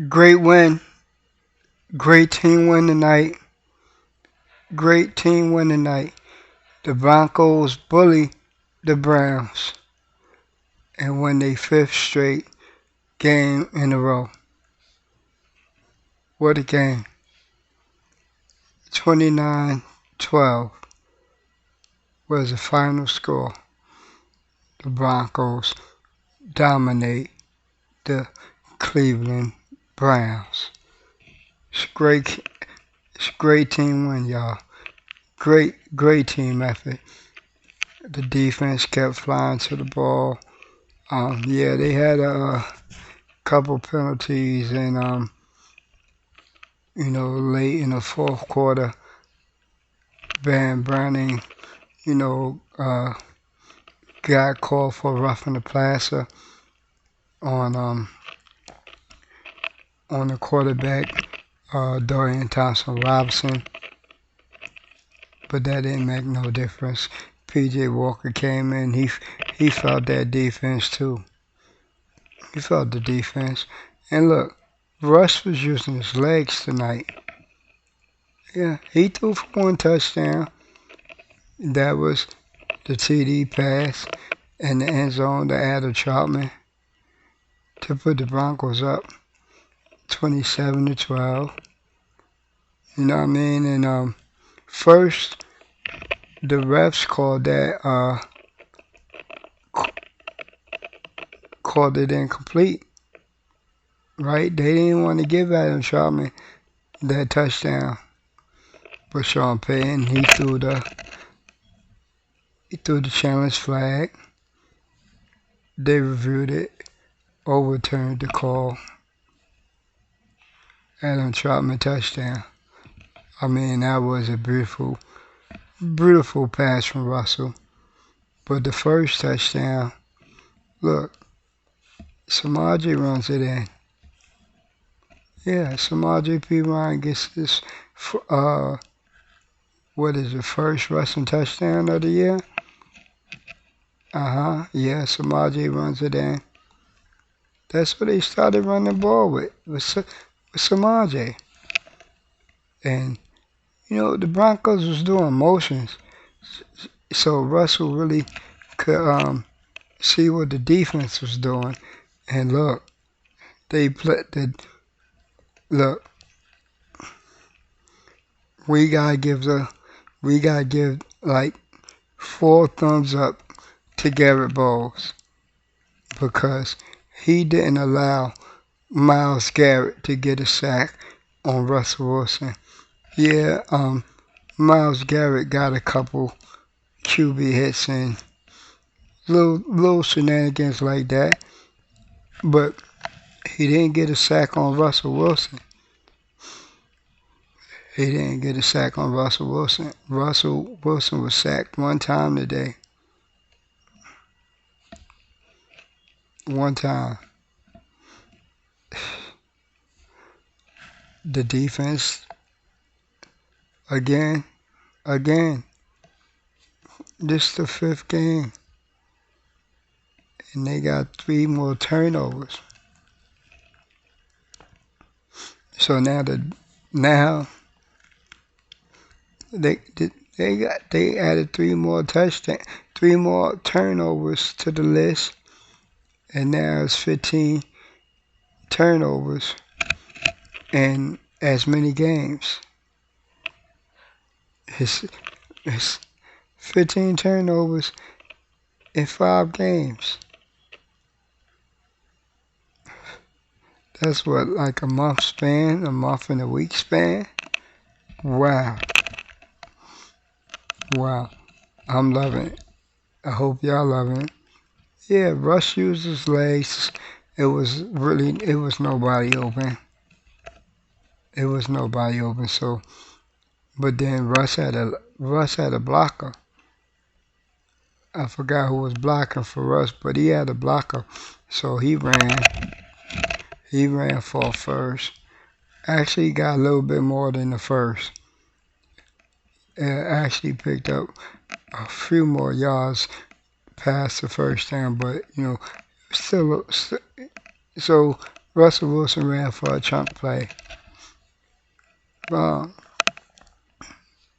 Great win. Great team win tonight. Great team win tonight. The Broncos bully the Browns and win their fifth straight game in a row. What a game. 29-12 was the final score. The Broncos dominate the Cleveland Browns. It's a great team win, y'all. Great team effort. The defense kept flying to the ball. Yeah, they had a couple penalties, and late in the fourth quarter, Van Browning, you know, got called for roughing the passer on the quarterback, Dorian Thompson-Robinson, but that didn't make no difference. P.J. Walker came in. He felt that defense too. He felt the defense. And look, Russ was using his legs tonight. Yeah, he threw for one touchdown. That was the TD pass in the end zone to Adam Troutman to put the Broncos up 27-12. You know what I mean? And first, the refs called it incomplete, right? They didn't want to give Adam Troutman that touchdown. But Sean Payton, he threw the challenge flag. They reviewed it, overturned the call. Adam Troutman touchdown. I mean, that was a beautiful pass from Russell. But the first touchdown, look, Samaje runs it in. Yeah, Samaje P. Ryan gets this, what is it, first rushing touchdown of the year? Yeah, Samaje runs it in. That's what they started running the ball with Samaje. And, the Broncos was doing motions. So Russell really could see what the defense was doing. And look, look, we gotta give like 4 thumbs up to Garrett Bowles because he didn't allow Myles Garrett to get a sack on Russell Wilson. Yeah, Myles Garrett got a couple QB hits and little shenanigans like that, but he didn't get a sack on Russell Wilson. He didn't get a sack on Russell Wilson. Russell Wilson was sacked one time today. One time. The defense, again, this is the 5th game. And they got 3 more turnovers. So now they added 3 more turnovers to the list, and now it's 15 turnovers in as many games. It's 15 turnovers in 5 games. That's what, like a month and a week span? Wow. I'm loving it. I hope y'all loving it. Yeah, Russ used his legs. It was nobody open. So, but then Russ had a blocker. I forgot who was blocking for Russ, but he had a blocker. So he ran for a first. Actually got a little bit more than the first. Actually picked up a few more yards past the first down, but still. So Russell Wilson ran for a chunk play. Uh,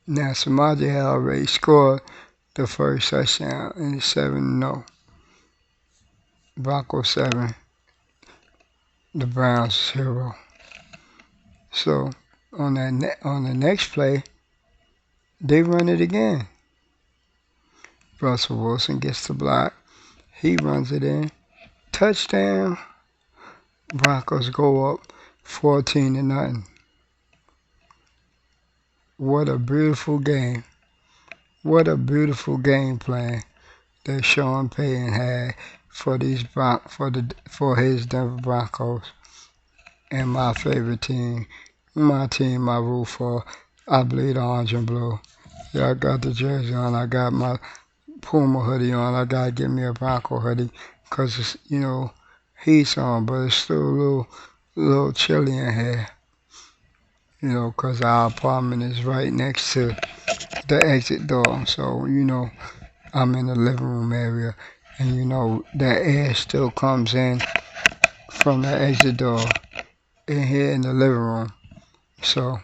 Now Samaje had already scored the first touchdown in the 7-0. Broncos 7, the Browns 0. So on the next play, they run it again. Russell Wilson gets the block. He runs it in. Touchdown. Broncos go up 14-0. What a beautiful game. What a beautiful game plan that Sean Payton had for his Denver Broncos. And my favorite team, my team I root for, I bleed orange and blue. Yeah, I got the jersey on. I got my Puma hoodie on. I gotta get me a Bronco hoodie because it's, heat's on, but it's still a little chilly in here. Because our apartment is right next to the exit door. So, I'm in the living room area, and that air still comes in from the exit door in here in the living room. So,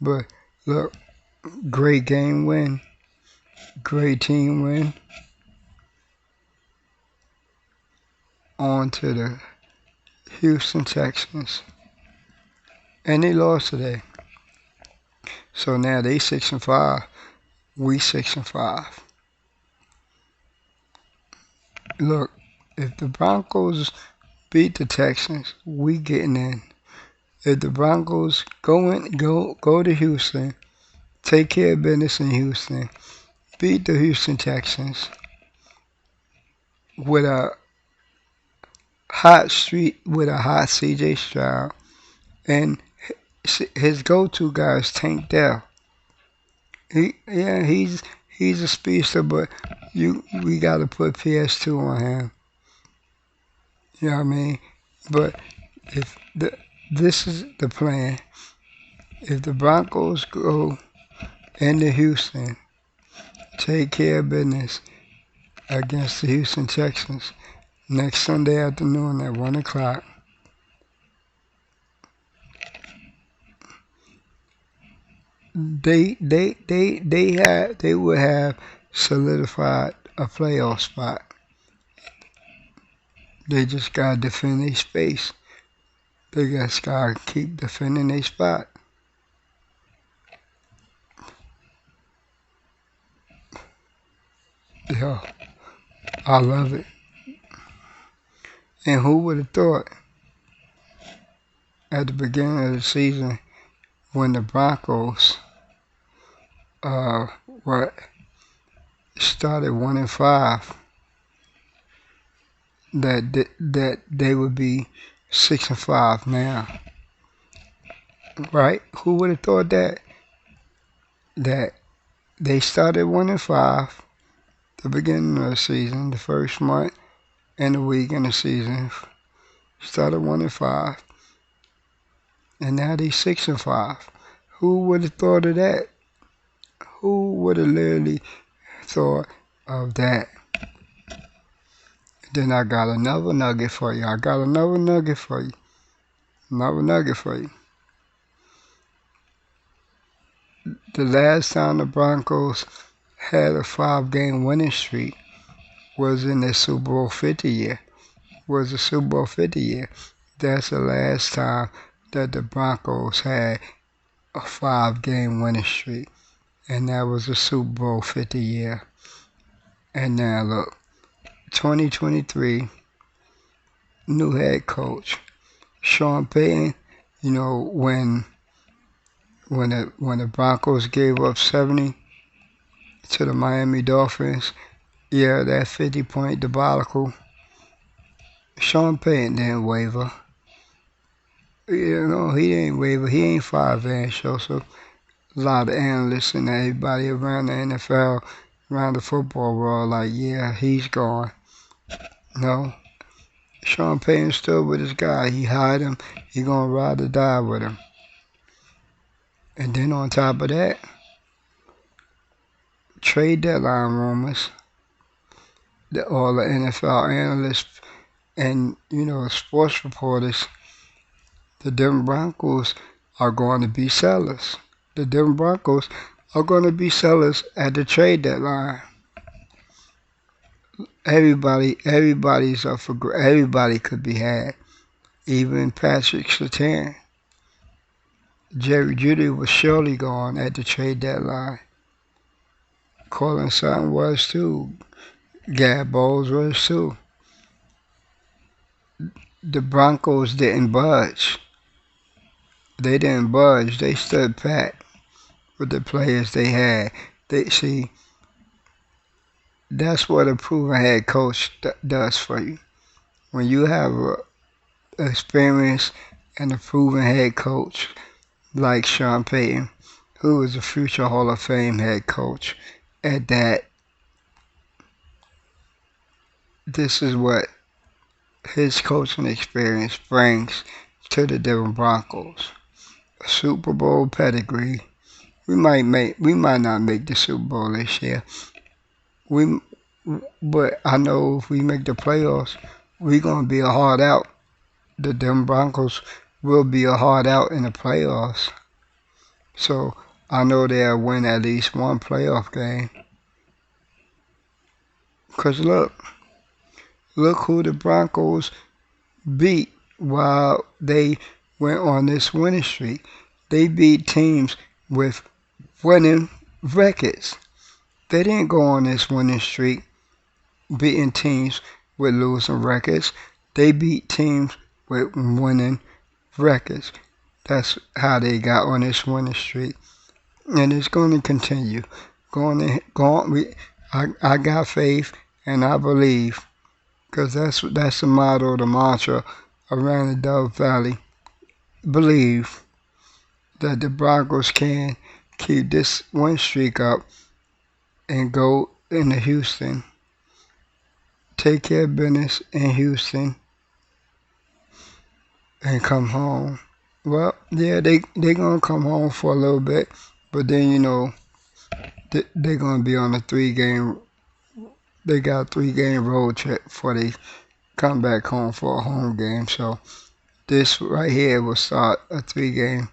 but look, great game win, great team win. On to the Houston Texans, and they lost today. So now they 6-5, we 6-5. Look, if the Broncos beat the Texans, we getting in. If the Broncos go to Houston, take care of business in Houston, beat the Houston Texans with a hot CJ Stroud, and his go-to guy is Tank Dell. He's a speedster, but we gotta put PS2 on him. You know what I mean? But if this is the plan, if the Broncos go into Houston, take care of business against the Houston Texans next Sunday afternoon at 1 o'clock, they would have solidified a playoff spot. They just gotta defend their space. They just gotta keep defending their spot. Yeah, I love it. And who would have thought at the beginning of the season when the Broncos started 1-5 that they would be 6-5 now, right? Who would have thought that they started 1-5 the beginning of the season, the first month and the week in the season, started 1-5, and now they 6-5. Who would have thought of that? Who would have literally thought of that? Then I got another nugget for you. Another nugget for you. The last time the Broncos had a 5-game winning streak was in the Super Bowl 50 year. That's the last time that the Broncos had a 5-game winning streak, and that was the Super Bowl 50 year. And now look, 2023, new head coach, Sean Payton. When the Broncos gave up 70 to the Miami Dolphins, yeah, that 50-point debacle, Sean Payton didn't waver. He didn't waver. He ain't 5 show, so a lot of analysts and everybody around the NFL, around the football world, like, yeah, he's gone. No, Sean Payton still with his guy. He hired him. He gonna ride or die with him. And then on top of that, trade deadline rumors that all the NFL analysts and sports reporters The Denver Broncos are going to be sellers. The Denver Broncos are going to be sellers at the trade deadline. Everybody's up for everybody could be had. Even Patrick Surtain. Jerry Jeudy was surely gone at the trade deadline. Colin Sutton was too. Gad Bowles was too. The Broncos didn't budge. They didn't budge. They stood pat with the players they had. That's what a proven head coach does for you. When you have an experienced and a proven head coach like Sean Payton, who is a future Hall of Fame head coach, at that, this is what his coaching experience brings to the Denver Broncos. A Super Bowl pedigree. We might not make the Super Bowl this year. But I know if we make the playoffs, we're gonna be a hard out. The Denver Broncos will be a hard out in the playoffs. So I know they'll win at least one playoff game. Cause look who the Broncos beat while they went on this winning streak. They beat teams with winning records. They didn't go on this winning streak beating teams with losing records. They beat teams with winning records. That's how they got on this winning streak. And it's going to continue. I got faith and I believe, because that's the motto, the mantra around the Dove Valley. Believe that the Broncos can keep this win streak up and go into Houston. Take care of business in Houston and come home. Well, yeah, they gonna come home for a little bit, but then they're gonna be on a 3-game. They got a 3-game road trip before they come back home for a home game. So this right here will start a 3-game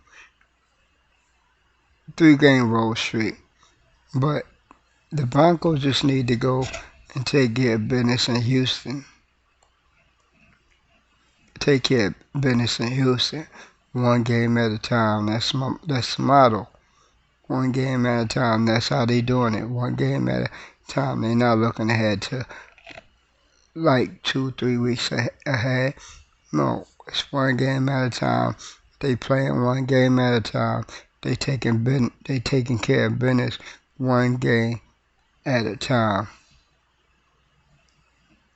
road streak. But the Broncos just need to go and take care of business in Houston. Take care of business in Houston. One game at a time. That's the motto. One game at a time. That's how they doing it. One game at a time. They're not looking ahead to like 2-3 weeks ahead. No, it's one game at a time. They playing one game at a time. They taking care of business one game at a time.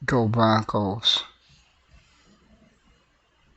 Go Broncos.